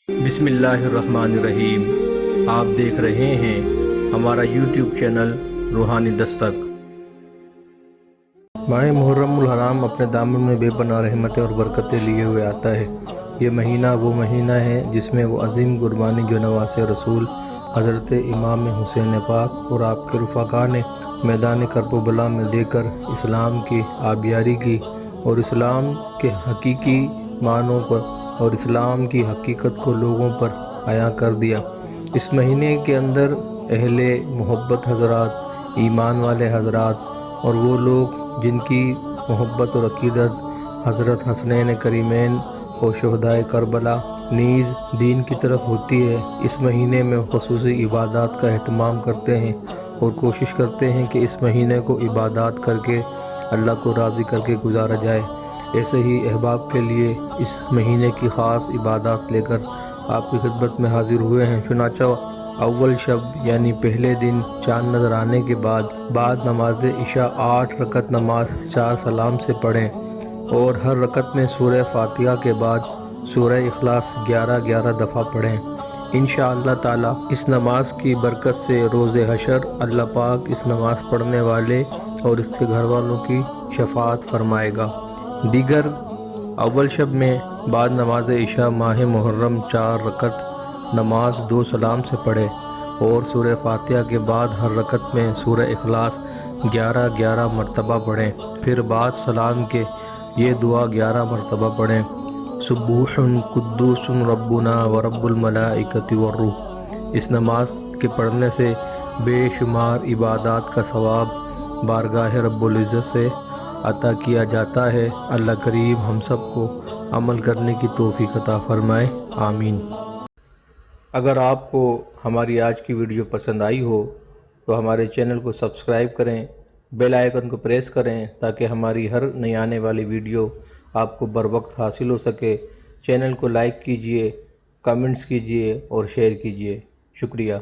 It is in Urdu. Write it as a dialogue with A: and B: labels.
A: بسم اللہ الرحمن الرحیم، آپ دیکھ رہے ہیں ہمارا یوٹیوب چینل روحانی دستک۔ ماہ محرم الحرام اپنے دامن میں بے پناہ رحمتیں اور برکتیں لیے ہوئے آتا ہے۔ یہ مہینہ وہ مہینہ ہے جس میں وہ عظیم قربانی جو نواز رسول حضرت امام حسین پاک اور آپ کے رفقا نے میدان کرب و بلا میں دے کر اسلام کی آبیاری کی اور اسلام کے حقیقی معنوں پر اور اسلام کی حقیقت کو لوگوں پر عیاں کر دیا۔ اس مہینے کے اندر اہل محبت حضرات، ایمان والے حضرات اور وہ لوگ جن کی محبت اور عقیدت حضرت حسنین کریمین اور شہدائے کربلا نیز دین کی طرف ہوتی ہے، اس مہینے میں خصوصی عبادات کا اہتمام کرتے ہیں اور کوشش کرتے ہیں کہ اس مہینے کو عبادات کر کے اللہ کو راضی کر کے گزارا جائے۔ ایسے ہی احباب کے لیے اس مہینے کی خاص عبادات لے کر آپ کی خدمت میں حاضر ہوئے ہیں۔ چنانچہ اول شب یعنی پہلے دن چاند نظر آنے کے بعد نماز عشاء 8 رکعت نماز 4 سلام سے پڑھیں اور ہر رکعت میں سورہ فاتحہ کے بعد سورہ اخلاص 11 دفعہ پڑھیں۔ انشاءاللہ تعالی اس نماز کی برکت سے روز حشر اللہ پاک اس نماز پڑھنے والے اور اس کے گھر والوں کی شفاعت فرمائے گا۔ دیگر اول شب میں بعد نماز عشاء ماہ محرم 4 رکعت نماز 2 سلام سے پڑھے اور سورہ فاتحہ کے بعد ہر رکعت میں سورہ اخلاص 11 مرتبہ پڑھیں، پھر بعد سلام کے یہ دعا 11 مرتبہ پڑھیں: سبوح قدوس ربنا ورب الملائکۃ والروح۔ اس نماز کے پڑھنے سے بے شمار عبادات کا ثواب بارگاہ رب العزت سے عطا کیا جاتا ہے۔ اللہ کریم ہم سب کو عمل کرنے کی توفیق عطا فرمائے، آمین۔ اگر آپ کو ہماری آج کی ویڈیو پسند آئی ہو تو ہمارے چینل کو سبسکرائب کریں، بیل آئیکن کو پریس کریں تاکہ ہماری ہر نئی آنے والی ویڈیو آپ کو بر وقت حاصل ہو سکے۔ چینل کو لائک کیجئے، کمنٹس کیجئے اور شیئر کیجئے۔ شکریہ۔